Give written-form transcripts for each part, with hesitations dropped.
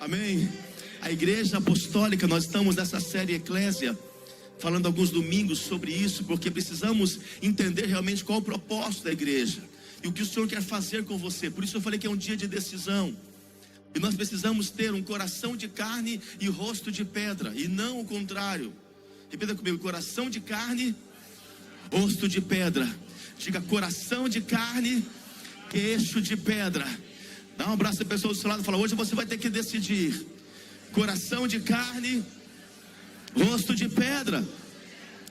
Amém? A igreja apostólica, nós estamos nessa série Eclésia, falando alguns domingos sobre isso, porque precisamos entender realmente qual é o propósito da igreja e o que o Senhor quer fazer com você. Por isso eu falei que é um dia de decisão. E nós precisamos ter um coração de carne e rosto de pedra, e não o contrário. Repita comigo: coração de carne, rosto de pedra. Diga: coração de carne, queixo de pedra. Dá um abraço à pessoa do seu lado e fala: hoje você vai ter que decidir. Coração de carne, rosto de pedra.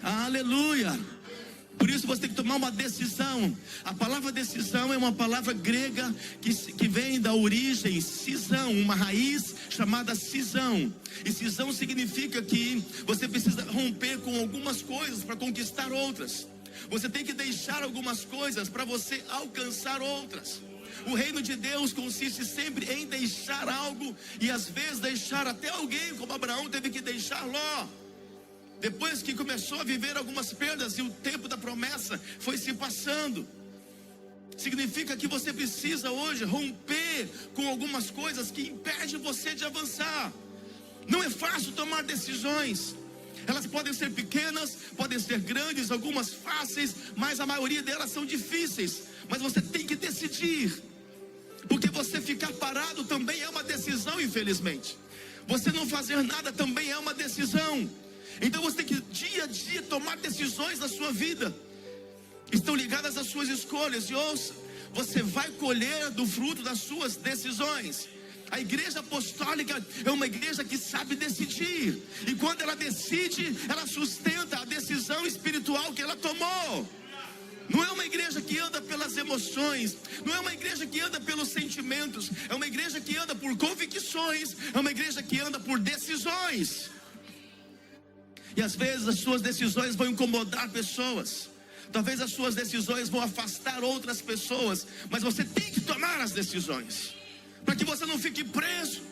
Aleluia. Por isso você tem que tomar uma decisão. A palavra decisão é uma palavra grega que vem da origem cisão, uma raiz chamada cisão. E cisão significa que você precisa romper com algumas coisas para conquistar outras. Você tem que deixar algumas coisas para você alcançar outras. O reino de Deus consiste sempre em deixar algo, e às vezes deixar até alguém, como Abraão teve que deixar Ló. Depois que começou a viver algumas perdas e o tempo da promessa foi se passando. Significa que você precisa hoje romper com algumas coisas que impedem você de avançar. Não é fácil tomar decisões. Elas podem ser pequenas, podem ser grandes, algumas fáceis, mas a maioria delas são difíceis. Mas você tem que decidir, porque você ficar parado também é uma decisão, infelizmente. Você não fazer nada também é uma decisão. Então você tem que dia a dia tomar decisões na sua vida. Estão ligadas às suas escolhas. E ouça, você vai colher do fruto das suas decisões. A igreja apostólica é uma igreja que sabe decidir. E quando ela decide, ela sustenta a decisão espiritual que ela tomou. Não é uma igreja que anda pelas emoções, não é uma igreja que anda pelos sentimentos, é uma igreja que anda por convicções, é uma igreja que anda por decisões. E às vezes as suas decisões vão incomodar pessoas, talvez as suas decisões vão afastar outras pessoas, mas você tem que tomar as decisões, para que você não fique preso.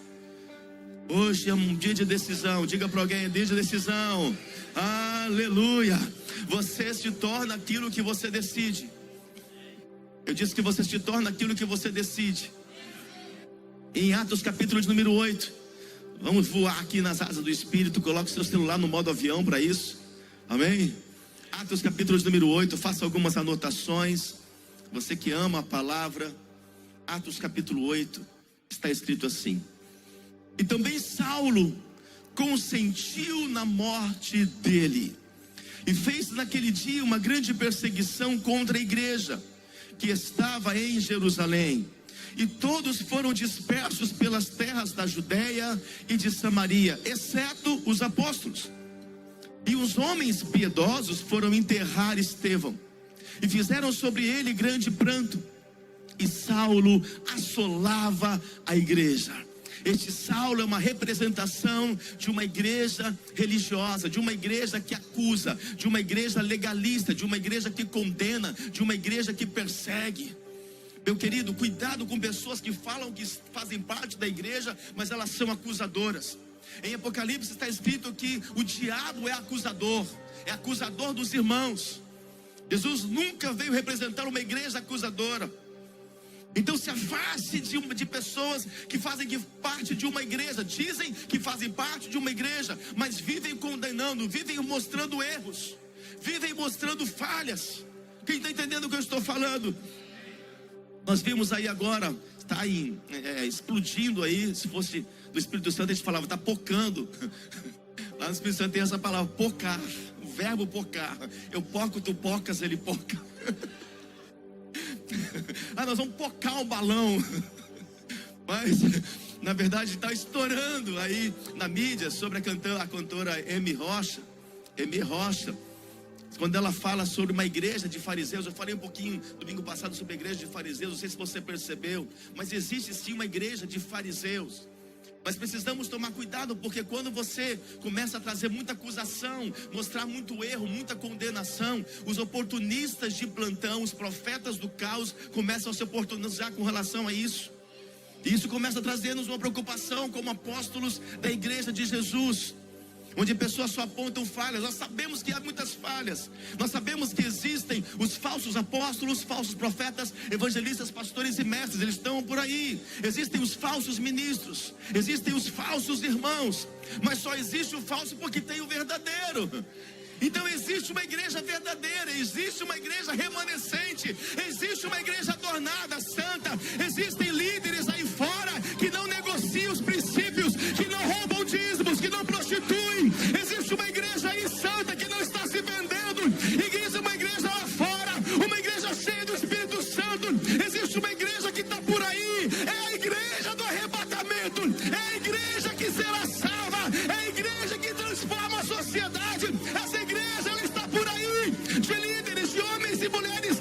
Hoje é um dia de decisão. Diga para alguém: é dia de decisão. Aleluia. Você se torna aquilo que você decide. Eu disse que você se torna aquilo que você decide. Em Atos capítulo de número 8. Vamos voar aqui nas asas do Espírito. Coloque seu celular no modo avião para isso. Amém? Atos capítulo de número 8. Faça algumas anotações. Você que ama a palavra. Atos capítulo 8. Está escrito assim: e também Saulo consentiu na morte dele, e fez naquele dia uma grande perseguição contra a igreja que estava em Jerusalém. E todos foram dispersos pelas terras da Judeia e de Samaria, exceto os apóstolos. E os homens piedosos foram enterrar Estevão, e fizeram sobre ele grande pranto. E Saulo assolava a igreja. Este Saulo é uma representação de uma igreja religiosa, de uma igreja que acusa, de uma igreja legalista, de uma igreja que condena, de uma igreja que persegue. Meu querido, cuidado com pessoas que falam que fazem parte da igreja, mas elas são acusadoras. Em Apocalipse está escrito que o diabo é acusador dos irmãos. Jesus nunca veio representar uma igreja acusadora. Então se afaste de pessoas que fazem parte de uma igreja, dizem que fazem parte de uma igreja, mas vivem condenando, vivem mostrando erros, vivem mostrando falhas. Quem está entendendo o que eu estou falando? Nós vimos aí agora, está aí explodindo aí. Se fosse do Espírito Santo a gente falava, está pocando. Lá no Espírito Santo tem essa palavra, pocar, o verbo pocar. Eu poco, tu pocas, ele poca. Nós vamos pocar o balão. Mas na verdade está estourando aí na mídia sobre a cantora Amy Rocha. Quando ela fala sobre uma igreja de fariseus. Eu falei um pouquinho domingo passado sobre a igreja de fariseus, não sei se você percebeu, mas existe sim uma igreja de fariseus. Mas precisamos tomar cuidado, porque quando você começa a trazer muita acusação, mostrar muito erro, muita condenação, os oportunistas de plantão, os profetas do caos começam a se oportunizar com relação a isso. E isso começa a trazer-nos uma preocupação como apóstolos da igreja de Jesus. onde pessoas só apontam falhas. Nós sabemos que há muitas falhas. Nós sabemos que existem os falsos apóstolos, falsos profetas, evangelistas, pastores e mestres. Eles estão por aí. Existem os falsos ministros, existem os falsos irmãos, mas só existe o falso porque tem o verdadeiro. Então existe uma igreja verdadeira, existe uma igreja remanescente, existe uma igreja adornada, santa. Existem líderes aí fora que não negociam os princípios, que não roubam dízimos, que não prostituem. Existe uma igreja aí santa que não está se vendendo. Existe uma igreja lá fora, uma igreja cheia do Espírito Santo. Existe uma igreja que está por aí, é a igreja do arrebatamento, é a igreja que será salva, é a igreja que transforma a sociedade. Essa igreja, ela está por aí, de líderes, de homens e mulheres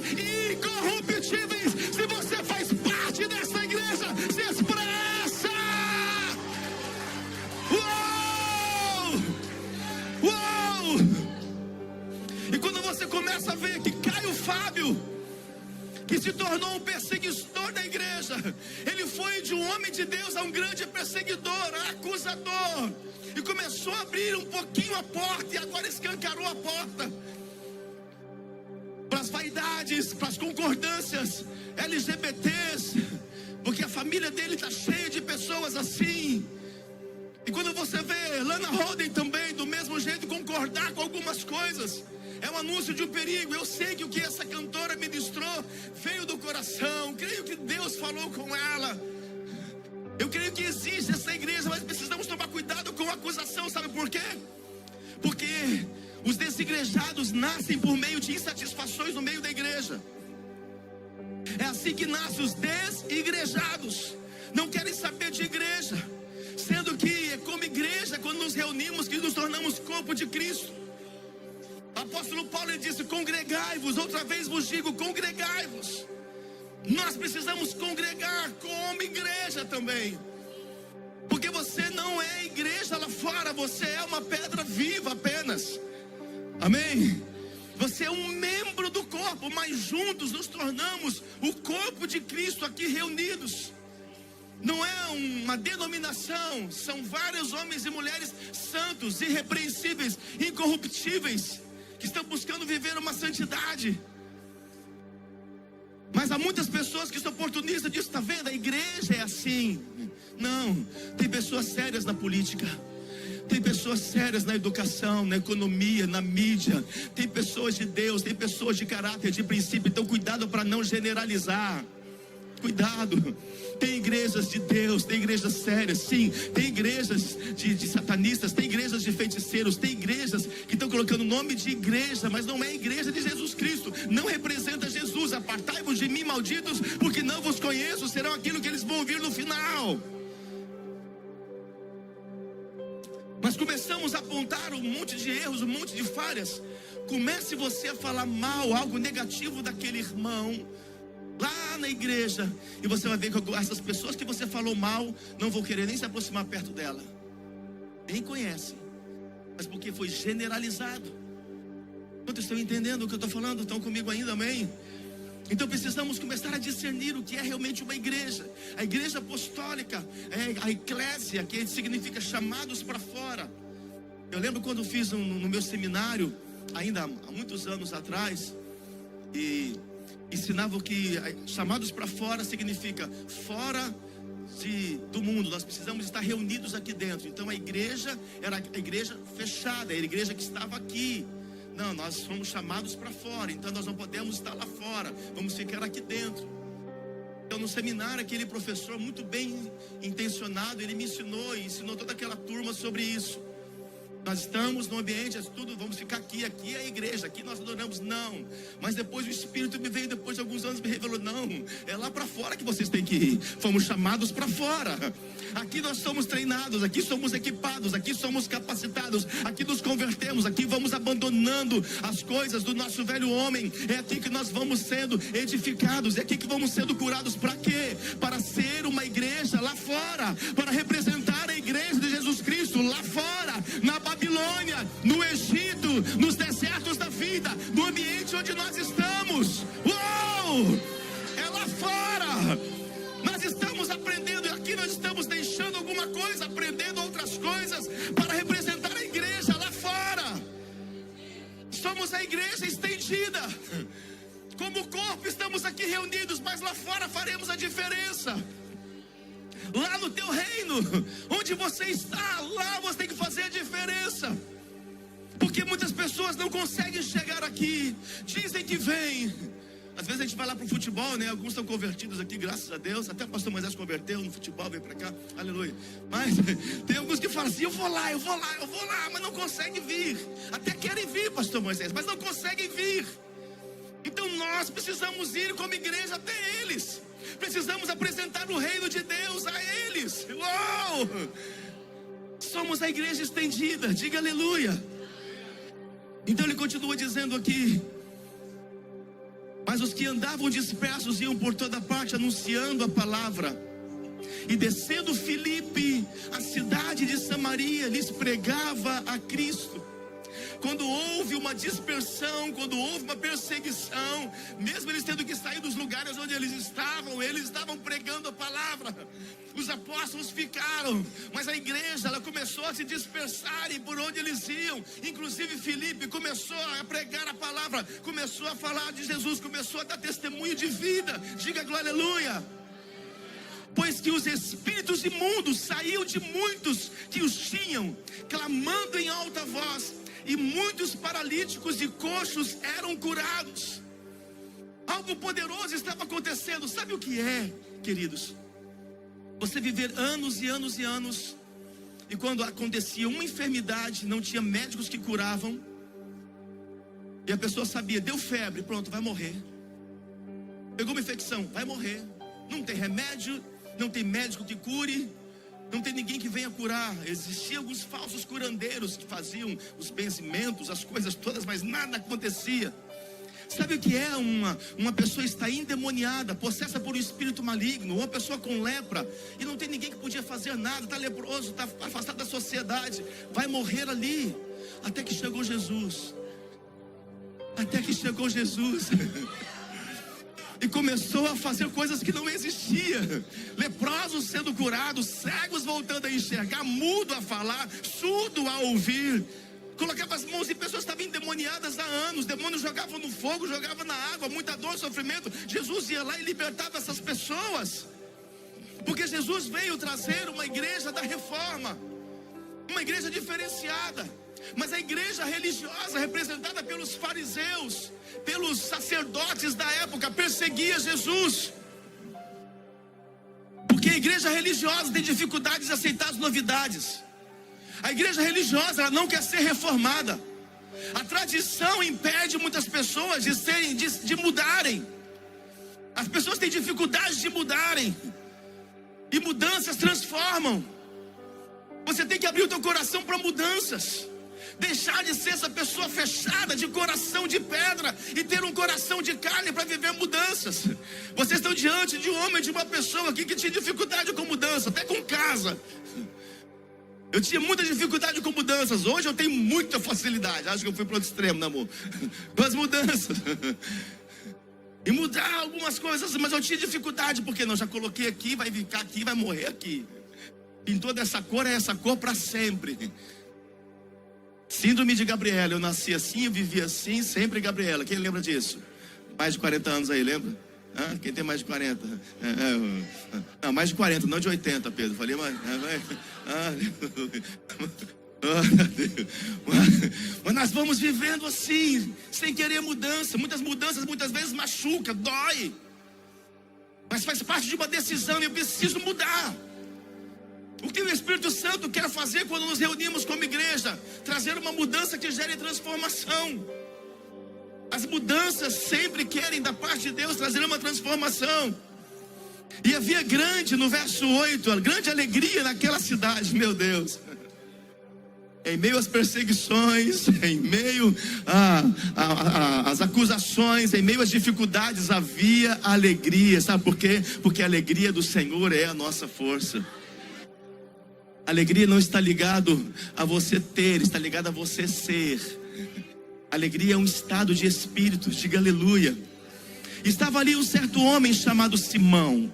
incorruptíveis. Se você faz parte dessa igreja, se expressa. Uou! Uou! E quando você começa a ver que Caio Fábio, que se tornou um perseguidor da igreja, ele foi de um homem de Deus a um grande perseguidor, acusador, e começou a abrir um pouquinho a porta, e agora escancarou a porta para as vaidades, para as concordâncias LGBTs, porque a família dele está cheia de pessoas assim. E quando você vê Lana Holden também, do mesmo jeito, concordar com algumas coisas, é um anúncio de um perigo. Eu sei que o que essa cantora ministrou veio do coração. Creio que Deus falou com ela. Eu creio que existe essa igreja, mas precisamos tomar cuidado com a acusação. Sabe por quê? Porque os desigrejados nascem por meio de insatisfações no meio da igreja. É assim que nascem os desigrejados. Não querem saber de igreja, sendo que é como igreja, quando nos reunimos, que nos tornamos corpo de Cristo. O apóstolo Paulo, ele disse: congregai-vos. Outra vez vos digo, congregai-vos. Nós precisamos congregar como igreja também, porque você não é igreja lá fora, você é uma pedra viva apenas. Amém? Você é um membro do corpo, mas juntos nos tornamos o corpo de Cristo aqui reunidos. Não é uma denominação, são vários homens e mulheres santos, irrepreensíveis, incorruptíveis, que estão buscando viver uma santidade. Mas há muitas pessoas que são oportunistas disso. Está vendo? A igreja é assim. Não, tem pessoas sérias na política, tem pessoas sérias na educação, na economia, na mídia. Tem pessoas de Deus, tem pessoas de caráter, de princípio. Então cuidado para não generalizar. Cuidado. Tem igrejas de Deus, tem igrejas sérias, sim. Tem igrejas de satanistas, tem igrejas de feiticeiros, tem igrejas que estão colocando o nome de igreja, mas não é a igreja de Jesus Cristo, não representa Jesus. Apartai-vos de mim, malditos, porque não vos conheço. Serão aquilo que eles vão ouvir no final. Mas começamos a apontar um monte de erros, um monte de falhas. Comece você a falar mal, algo negativo daquele irmão lá na igreja, e você vai ver que essas pessoas que você falou mal não vão querer nem se aproximar perto dela, nem conhecem, mas porque foi generalizado. Quantos estão entendendo o que eu estou falando? Estão comigo ainda? Amém? Então precisamos começar a discernir o que é realmente uma igreja. A igreja apostólica é a eclésia, que significa chamados para fora. Eu lembro quando fiz no meu seminário, ainda há muitos anos atrás, e ensinava que chamados para fora significa fora do mundo. Nós precisamos estar reunidos aqui dentro. Então a igreja era a igreja fechada, era a igreja que estava aqui. Não, nós fomos chamados para fora, então nós não podemos estar lá fora, vamos ficar aqui dentro. Então no seminário, aquele professor muito bem intencionado, ele me ensinou e ensinou toda aquela turma sobre isso. Nós estamos no ambiente, tudo, vamos ficar aqui é a igreja, aqui nós adoramos. Não, mas depois o Espírito me veio, depois de alguns anos me revelou: não, é lá para fora que vocês têm que ir. Fomos chamados para fora. Aqui nós somos treinados, aqui somos equipados, aqui somos capacitados, aqui nos convertemos, aqui vamos abandonando as coisas do nosso velho homem. É aqui que nós vamos sendo edificados, é aqui que vamos sendo curados. Para quê? Para ser uma igreja lá fora, para representar a igreja de Jesus Cristo lá fora, na Babilônia, no Egito, nos desertos da vida, no ambiente onde nós estamos. Uou! É lá fora. Nós estamos aprendendo, e aqui nós estamos deixando alguma coisa, aprendendo outras coisas, para representar a igreja somos a igreja estendida. Como corpo estamos aqui reunidos, mas lá fora faremos a diferença. Lá no teu reino, onde você está, lá você tem que fazer a diferença. Porque muitas pessoas não conseguem chegar aqui, dizem que vêm. Às vezes a gente vai lá para o futebol, né? Alguns estão convertidos aqui, graças a Deus. Até o pastor Moisés converteu no futebol, veio para cá, aleluia. Mas tem alguns que falam assim, eu vou lá, mas não conseguem vir. Até querem vir, pastor Moisés, mas não conseguem vir. Então nós precisamos ir como igreja até eles. Precisamos apresentar o reino de Deus a eles. Uau! Somos a igreja estendida, diga aleluia. Então ele continua dizendo aqui: mas os que andavam dispersos iam por toda parte anunciando a palavra. E descendo Filipe, a cidade de Samaria, lhes pregava a Cristo. Quando houve uma dispersão, quando houve uma perseguição, mesmo eles tendo que sair dos lugares onde eles estavam pregando a palavra. Os apóstolos ficaram, mas a igreja, ela começou a se dispersar e por onde eles iam. Inclusive Filipe começou a pregar a palavra, começou a falar de Jesus, começou a dar testemunho de vida. Diga glória, aleluia. Pois que os espíritos imundos saíam de muitos que os tinham, clamando em alta voz, e muitos paralíticos e coxos eram curados. Algo poderoso estava acontecendo. Sabe o que é, queridos? Você viver anos e anos e anos, e quando acontecia uma enfermidade, não tinha médicos que curavam, e a pessoa sabia, deu febre, pronto, vai morrer. Pegou uma infecção, vai morrer. Não tem remédio, não tem médico que cure, não tem ninguém que venha curar. Existiam alguns falsos curandeiros que faziam os benzimentos, as coisas todas, mas nada acontecia. Sabe o que é uma pessoa está endemoniada, possessa por um espírito maligno, ou uma pessoa com lepra, e não tem ninguém que podia fazer nada, está leproso, está afastado da sociedade, vai morrer ali, até que chegou Jesus. E começou a fazer coisas que não existiam. Leprosos sendo curados, cegos voltando a enxergar, mudo a falar, surdo a ouvir. Colocava as mãos em pessoas que estavam endemoniadas há anos. Demônios jogavam no fogo, jogavam na água, muita dor, sofrimento. Jesus ia lá e libertava essas pessoas. Porque Jesus veio trazer uma igreja da reforma, uma igreja diferenciada. Mas a igreja religiosa, representada pelos fariseus, pelos sacerdotes da época, perseguia Jesus. Porque a igreja religiosa tem dificuldades de aceitar as novidades. A igreja religiosa, ela não quer ser reformada. A tradição impede muitas pessoas de mudarem. As pessoas têm dificuldade de mudarem. E mudanças transformam. Você tem que abrir o teu coração para mudanças. Deixar de ser essa pessoa fechada, de coração de pedra, e ter um coração de carne para viver mudanças. Vocês estão diante de um homem, de uma pessoa aqui que tinha dificuldade com mudança, até com casa. Eu tinha muita dificuldade com mudanças. Hoje eu tenho muita facilidade. Acho que eu fui para outro extremo, né, amor? Com as mudanças. E mudar algumas coisas, mas eu tinha dificuldade, porque não, já coloquei aqui, vai ficar aqui, vai morrer aqui. Pintou dessa cor, é essa cor para sempre. Síndrome de Gabriela, eu nasci assim, eu vivi assim, sempre Gabriela. Quem lembra disso? Mais de 40 anos aí, lembra? Quem tem mais de 40? Não, mais de 40, não de 80, Pedro. Falei, mas nós vamos vivendo assim, sem querer mudança. Muitas mudanças, muitas vezes machuca, dói. Mas faz parte de uma decisão, eu preciso mudar. O que o Espírito Santo quer fazer quando nos reunimos como igreja? Trazer uma mudança que gere transformação. As mudanças sempre querem da parte de Deus trazer uma transformação. E havia grande, no verso 8, a grande alegria naquela cidade, meu Deus. Em meio às perseguições, em meio às acusações, em meio às dificuldades, havia alegria. Sabe por quê? Porque a alegria do Senhor é a nossa força. Alegria não está ligado a você ter, está ligado a você ser. Alegria é um estado de espírito, diga aleluia. Estava ali um certo homem chamado Simão,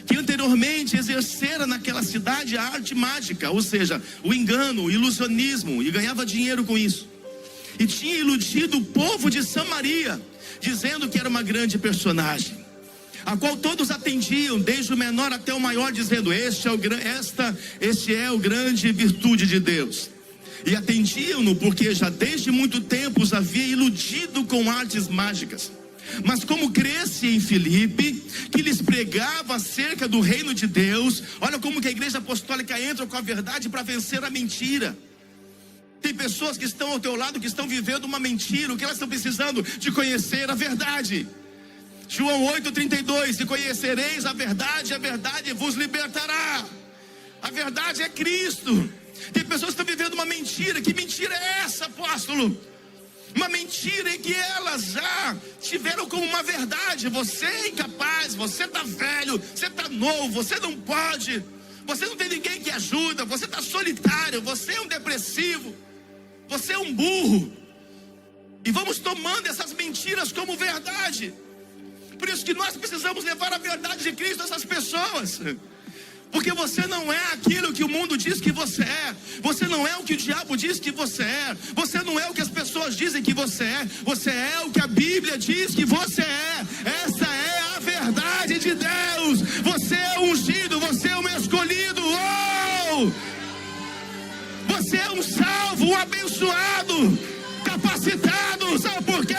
que anteriormente exercera naquela cidade a arte mágica, ou seja, o engano, o ilusionismo, e ganhava dinheiro com isso. e tinha iludido o povo de Samaria, dizendo que era uma grande personagem, a qual todos atendiam, desde o menor até o maior, dizendo: este é o grande virtude de Deus. E atendiam-no porque já desde muito tempo os havia iludido com artes mágicas. Mas como cresce em Filipe, que lhes pregava acerca do reino de Deus, olha como que a igreja apostólica entra com a verdade para vencer a mentira. Tem pessoas que estão ao teu lado, que estão vivendo uma mentira. O que elas estão precisando? De conhecer a verdade. João 8,32: e conhecereis a verdade vos libertará. A verdade é Cristo. Tem pessoas que estão vivendo uma mentira. Que mentira é essa, apóstolo? Uma mentira em que elas já tiveram como uma verdade: você é incapaz, você está velho, você está novo, você não pode, você não tem ninguém que ajuda, você está solitário, você é um depressivo, você é um burro. E vamos tomando essas mentiras como verdade. Por isso que nós precisamos levar a verdade de Cristo a essas pessoas. Porque você não é aquilo que o mundo diz que você é. Você não é o que o diabo diz que você é. Você não é o que as pessoas dizem que você é. Você é o que a Bíblia diz que você é. Essa é a verdade de Deus. Você é ungido, você é um escolhido. Oh! Você é um salvo, um abençoado, capacitado. Sabe por quê?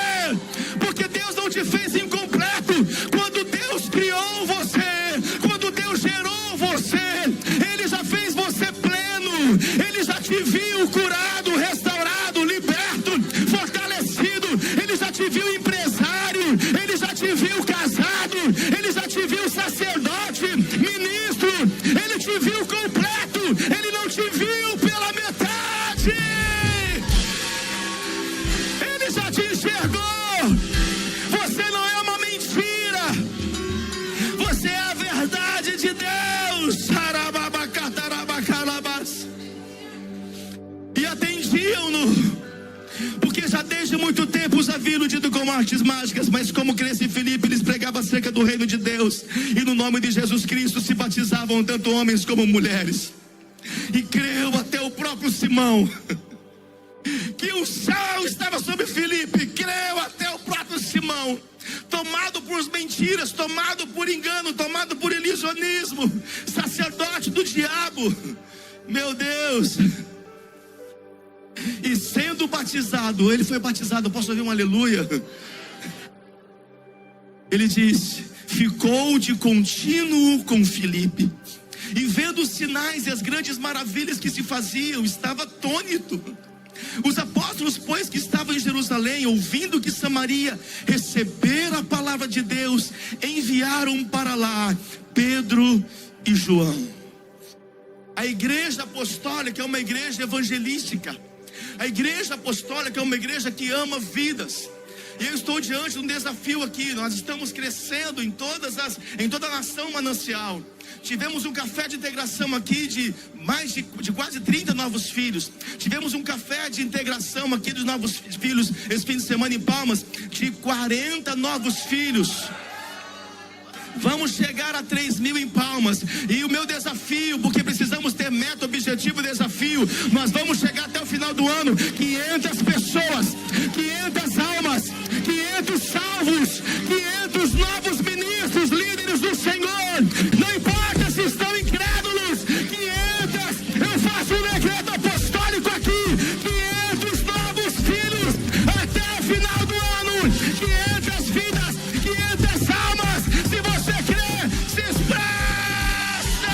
Porque Deus não te fez incompleto. Quando Deus criou você, quando Deus gerou você, Ele já fez você pleno. Ele já te viu curado, restaurado, liberto, fortalecido. Ele já te viu empresário. Ele já te viu casado. Ele já te viu sacerdote, ministro. Ele te viu completo. Ele não te viu pela metade. Ele já te enxergou. Você não é uma mentira. Você é a verdade de Deus. E atendiam-no, porque já desde muito tempo os havia iludido com artes mágicas. Mas como cresce em Filipe, lhes pregava acerca do reino de Deus, e no nome de Jesus Cristo se batizavam tanto homens como mulheres. E creu até o próprio Simão, que o sal estava sobre Filipe. Creu até o próprio Simão, tomado por mentiras, tomado por engano, tomado por ilusionismo, sacerdote do diabo. Meu Deus. E sendo batizado, ele foi batizado. Posso ouvir um aleluia? Ele diz: ficou de contínuo com Filipe, e vendo os sinais e as grandes maravilhas que se faziam, estava atônito. Os apóstolos, pois, que estavam em Jerusalém, ouvindo que Samaria recebera a palavra de Deus, enviaram para lá Pedro e João. A igreja apostólica é uma igreja evangelística. A igreja apostólica é uma igreja que ama vidas. E eu estou diante de um desafio aqui. Nós estamos crescendo em toda a nação Manancial. Tivemos um café de integração aqui de quase 30 novos filhos. Tivemos um café de integração aqui dos novos filhos esse fim de semana em Palmas, de 40 novos filhos. Vamos chegar a 3.000 em Palmas. E o meu desafio, porque precisamos ter meta, objetivo e desafio, nós vamos chegar até o final do ano 500 pessoas, 500 almas, 500 salvos, 500 novos ministros, líderes do Senhor. Não importa se estão incrédulos. 500, eu faço um decreto apostólico aqui: 500 novos filhos até o final do ano. 500 vidas, 500 almas. Se você crê, se expressa.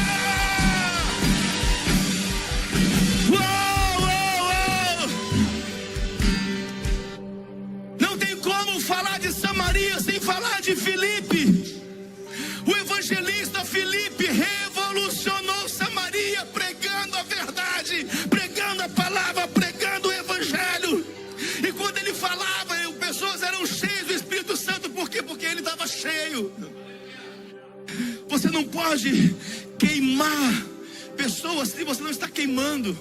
Não tem como falar de Samaria sem falar de Filipe. O evangelista Filipe revolucionou Samaria, pregando a verdade, pregando a palavra, pregando o evangelho. E quando ele falava, pessoas eram cheias do Espírito Santo. Por quê? Porque ele estava cheio. Você não pode queimar pessoas se você não está queimando.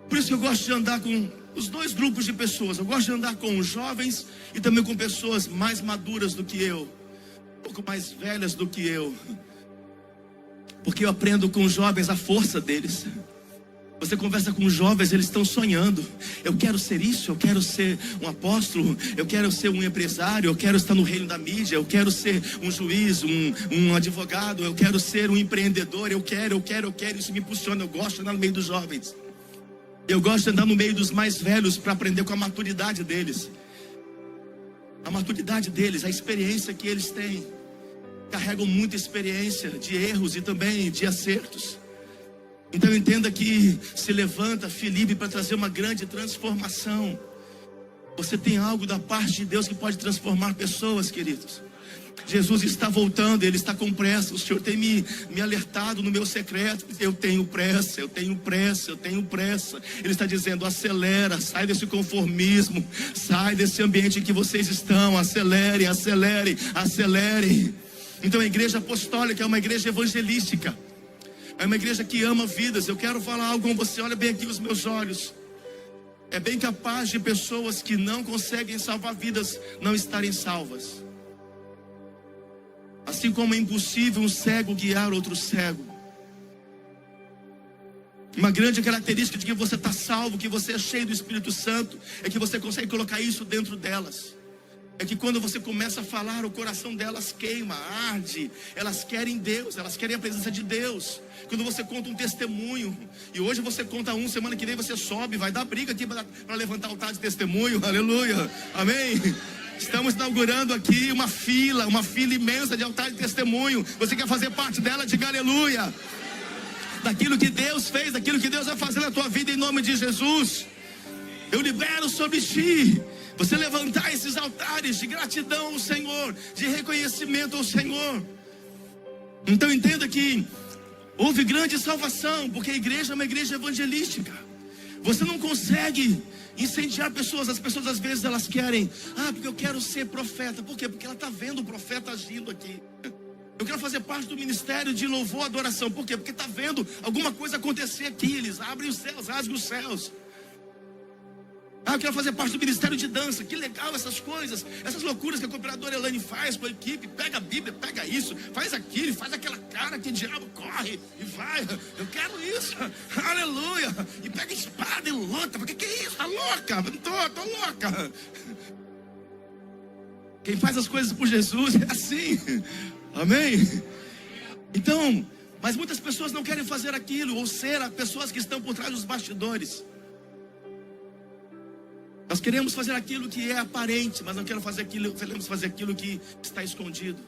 Por isso que eu gosto de andar com os dois grupos de pessoas. Eu gosto de andar com jovens e também com pessoas mais maduras do que eu, um pouco mais velhas do que eu, porque eu aprendo com os jovens a força deles. Você conversa com jovens, eles estão sonhando. Eu quero ser isso, eu quero ser um apóstolo, eu quero ser um empresário, eu quero estar no reino da mídia, eu quero ser um juiz, um advogado, eu quero ser um empreendedor, eu quero, isso me impulsiona. Eu gosto de andar no meio dos jovens. Eu gosto de andar no meio dos mais velhos para aprender com a maturidade deles. A maturidade deles, a experiência que eles têm. Carregam muita experiência de erros e também de acertos. Então entenda que se levanta Filipe para trazer uma grande transformação. Você tem algo da parte de Deus que pode transformar pessoas, queridos. Jesus está voltando, Ele está com pressa. O Senhor tem me alertado no meu secreto. Eu tenho pressa. Ele está dizendo: acelera, sai desse conformismo, sai desse ambiente em que vocês estão. Acelere. Então a igreja apostólica é uma igreja evangelística. É uma igreja que ama vidas. Eu quero falar algo com você, olha bem aqui os meus olhos. É bem capaz de pessoas que não conseguem salvar vidas não estarem salvas. Assim como é impossível um cego guiar outro cego. Uma grande característica de que você está salvo, que você é cheio do Espírito Santo, é que você consegue colocar isso dentro delas. É que quando você começa a falar, o coração delas queima, arde. Elas querem Deus, elas querem a presença de Deus. Quando você conta um testemunho, e hoje você conta um, semana que vem você sobe, vai dar briga aqui para levantar o altar de testemunho, aleluia, amém? Estamos inaugurando aqui uma fila imensa de altar de testemunho. Você quer fazer parte dela? Diga aleluia. Daquilo que Deus fez, daquilo que Deus vai fazer na tua vida em nome de Jesus. Eu libero sobre ti você levantar esses altares de gratidão ao Senhor, de reconhecimento ao Senhor. Então entenda que houve grande salvação, porque a igreja é uma igreja evangelística. Você não consegue incendiar pessoas. As pessoas às vezes elas querem: porque eu quero ser profeta. Por quê? Porque ela está vendo o profeta agindo aqui. Eu quero fazer parte do ministério de louvor e adoração. Por quê? Porque está vendo alguma coisa acontecer aqui. Eles abrem os céus, rasgam os céus. Eu quero fazer parte do ministério de dança. Que legal essas coisas, essas loucuras que a cooperadora Elaine faz com a equipe. Pega a Bíblia, pega isso, faz aquilo, faz aquela cara que o diabo corre e vai. Eu quero isso, aleluia. E pega a espada e luta. Que é isso? Tá louca? Tô louca. Quem faz as coisas por Jesus é assim, amém? Então, mas muitas pessoas não querem fazer aquilo, ou ser as pessoas que estão por trás dos bastidores. Nós queremos fazer aquilo que é aparente, mas não queremos fazer aquilo que está escondido.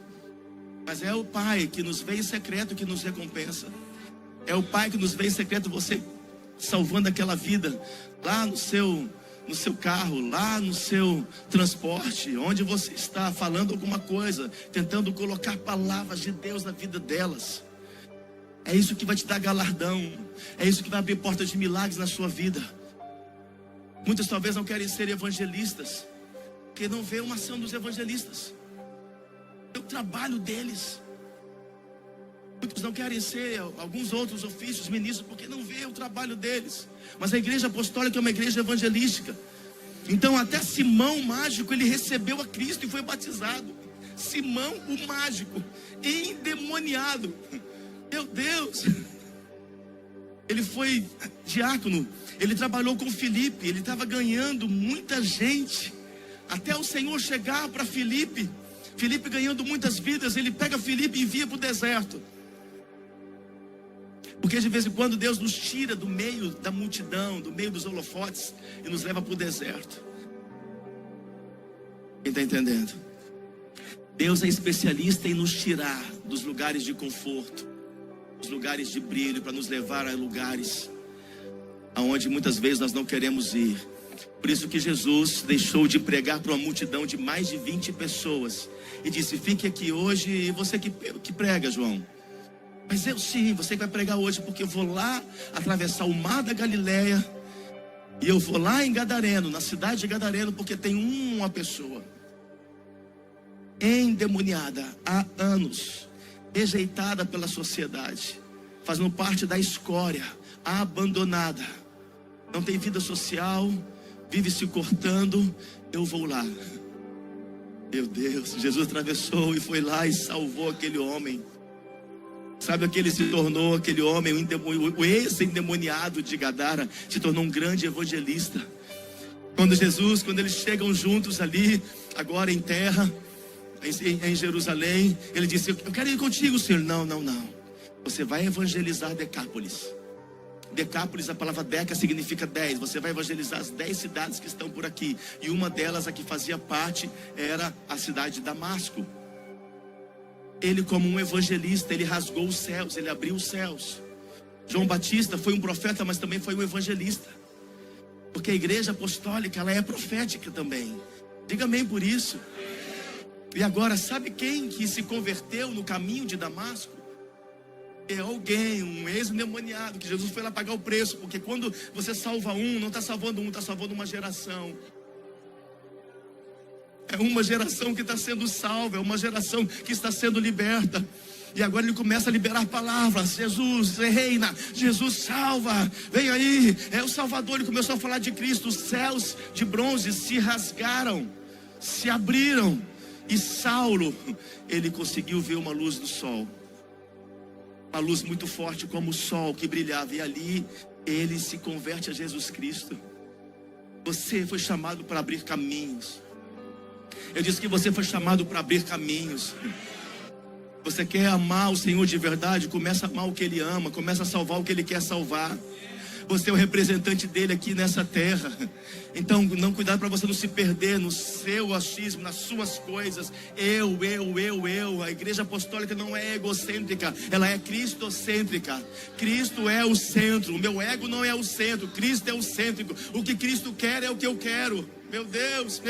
Mas é o Pai que nos vê em secreto que nos recompensa. É o Pai que nos vê em secreto, você salvando aquela vida lá no seu carro, lá no seu transporte, onde você está falando alguma coisa, tentando colocar palavras de Deus na vida delas. É isso que vai te dar galardão. É isso que vai abrir portas de milagres na sua vida. Muitos talvez não querem ser evangelistas, porque não vê uma ação dos evangelistas, é o trabalho deles. Muitos não querem ser alguns outros ofícios, ministros, porque não vê o trabalho deles. Mas a igreja apostólica é uma igreja evangelística. Então até Simão o mágico, ele recebeu a Cristo e foi batizado. Simão o mágico, endemoniado, meu Deus. Ele foi diácono, ele trabalhou com Filipe, ele estava ganhando muita gente, até o Senhor chegar para Filipe. Filipe ganhando muitas vidas, ele pega Filipe e envia para o deserto. Porque de vez em quando Deus nos tira do meio da multidão, do meio dos holofotes, e nos leva para o deserto. Quem está entendendo? Deus é especialista em nos tirar dos lugares de conforto, os lugares de brilho, para nos levar a lugares aonde muitas vezes nós não queremos ir. Por isso que Jesus deixou de pregar para uma multidão de mais de 20 pessoas e disse: fique aqui hoje. E você que prega, João? Mas eu sim, você que vai pregar hoje, porque eu vou lá atravessar o mar da Galileia e eu vou lá em Gadareno, na cidade de Gadareno, porque tem uma pessoa endemoniada há anos, rejeitada pela sociedade, fazendo parte da escória, abandonada, não tem vida social, vive se cortando. Eu vou lá. Meu Deus, Jesus atravessou e foi lá e salvou aquele homem. Sabe o que ele se tornou? Aquele homem, o ex-endemoniado de Gadara, se tornou um grande evangelista. Quando eles chegam juntos ali, agora em terra, em Jerusalém, ele disse: eu quero ir contigo, Senhor. Não. Você vai evangelizar Decápolis. Decápolis, a palavra deca significa 10. Você vai evangelizar as 10 cidades que estão por aqui. E uma delas, a que fazia parte, era a cidade de Damasco. Ele, como um evangelista, ele rasgou os céus, ele abriu os céus. João Batista foi um profeta, mas também foi um evangelista. Porque a igreja apostólica, ela é profética também. Diga amém por isso. E agora, sabe quem que se converteu no caminho de Damasco? É alguém, um ex-endemoniado, que Jesus foi lá pagar o preço. Porque quando você salva um, não está salvando um, está salvando uma geração. É uma geração que está sendo salva, é uma geração que está sendo liberta. E agora ele começa a liberar palavras: Jesus reina, Jesus salva, vem aí, é o Salvador. Ele começou a falar de Cristo. Os céus de bronze se rasgaram, se abriram. E Saulo, ele conseguiu ver uma luz do sol, uma luz muito forte como o sol que brilhava. E ali ele se converte a Jesus Cristo. Você foi chamado para abrir caminhos. Eu disse que você foi chamado para abrir caminhos. Você quer amar o Senhor de verdade? Começa a amar o que Ele ama. Começa a salvar o que Ele quer salvar. Você é o representante dele aqui nessa terra. Então, não, cuidado para você não se perder no seu achismo, nas suas coisas. Eu. A igreja apostólica não é egocêntrica, ela é cristocêntrica. Cristo é o centro. O meu ego não é o centro, Cristo é o cêntrico. O que Cristo quer é o que eu quero. Meu Deus.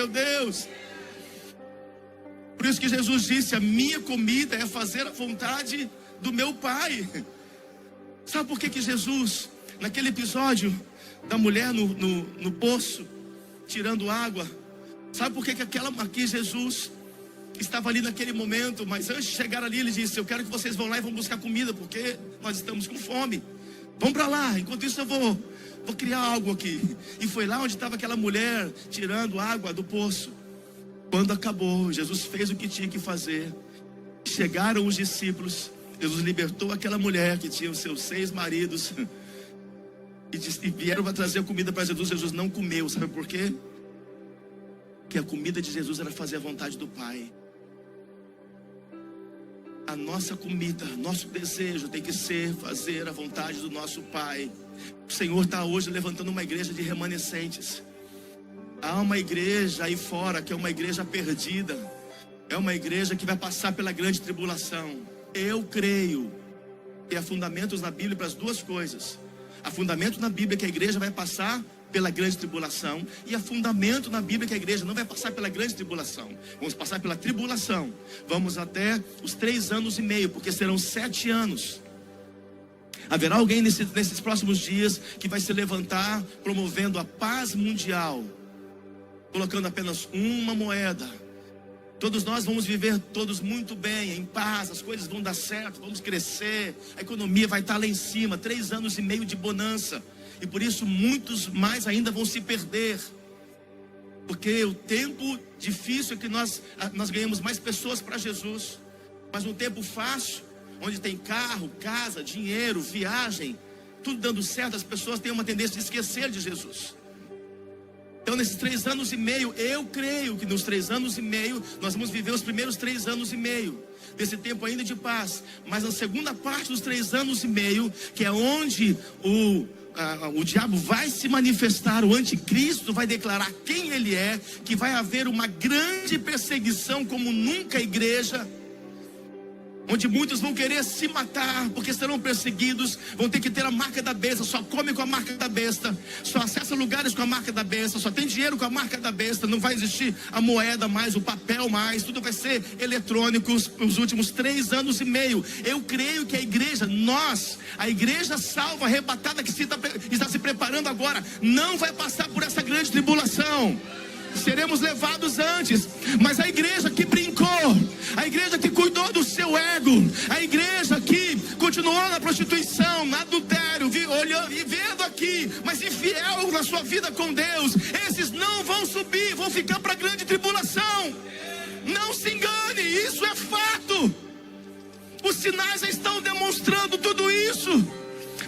Por isso que Jesus disse: a minha comida é fazer a vontade do meu Pai. Sabe por que Jesus, naquele episódio da mulher no poço, tirando água, sabe por que aqui Jesus estava ali naquele momento? Mas antes de chegar ali, ele disse: eu quero que vocês vão lá e vão buscar comida, porque nós estamos com fome. Vão para lá, enquanto isso eu vou criar algo aqui. E foi lá onde estava aquela mulher tirando água do poço. Quando acabou, Jesus fez o que tinha que fazer. Chegaram os discípulos. Jesus libertou aquela mulher que tinha os seus 6 maridos. E vieram para trazer comida para Jesus. Jesus não comeu, sabe por quê? Porque a comida de Jesus era fazer a vontade do Pai. A nossa comida, nosso desejo tem que ser fazer a vontade do nosso Pai. O Senhor está hoje levantando uma igreja de remanescentes. Há uma igreja aí fora que é uma igreja perdida. É uma igreja que vai passar pela grande tribulação. Eu creio que há fundamentos na Bíblia para as duas coisas. Há fundamento na Bíblia que a igreja vai passar pela grande tribulação. E há fundamento na Bíblia que a igreja não vai passar pela grande tribulação. Vamos passar pela tribulação. Vamos até os 3 anos e meio, porque serão 7 anos. Haverá alguém nesses próximos dias que vai se levantar promovendo a paz mundial, colocando apenas uma moeda. Todos nós vamos viver todos muito bem, em paz, as coisas vão dar certo, vamos crescer, a economia vai estar lá em cima, 3 anos e meio de bonança. E por isso muitos mais ainda vão se perder. Porque o tempo difícil é que nós ganhamos mais pessoas para Jesus. Mas um tempo fácil, onde tem carro, casa, dinheiro, viagem, tudo dando certo, as pessoas têm uma tendência de esquecer de Jesus. Então nesses 3 anos e meio, eu creio que nos 3 anos e meio, nós vamos viver os primeiros 3 anos e meio desse tempo ainda de paz. Mas a segunda parte dos 3 anos e meio, que é onde o diabo vai se manifestar, o anticristo vai declarar quem ele é, que vai haver uma grande perseguição como nunca a igreja, onde muitos vão querer se matar, porque serão perseguidos, vão ter que ter a marca da besta, só come com a marca da besta, só acessa lugares com a marca da besta, só tem dinheiro com a marca da besta, não vai existir a moeda mais, o papel mais, tudo vai ser eletrônico os últimos 3 anos e meio. Eu creio que a igreja, a igreja salva, arrebatada, que está se preparando agora, não vai passar por essa grande tribulação. Seremos levados antes. Mas a igreja que brincou, a igreja que cuidou do seu ego, a igreja que continuou na prostituição, no adultério, olhando e vendo aqui, mas infiel na sua vida com Deus, esses não vão subir, vão ficar para a grande tribulação. Não se engane, isso é fato. Os sinais já estão demonstrando tudo isso.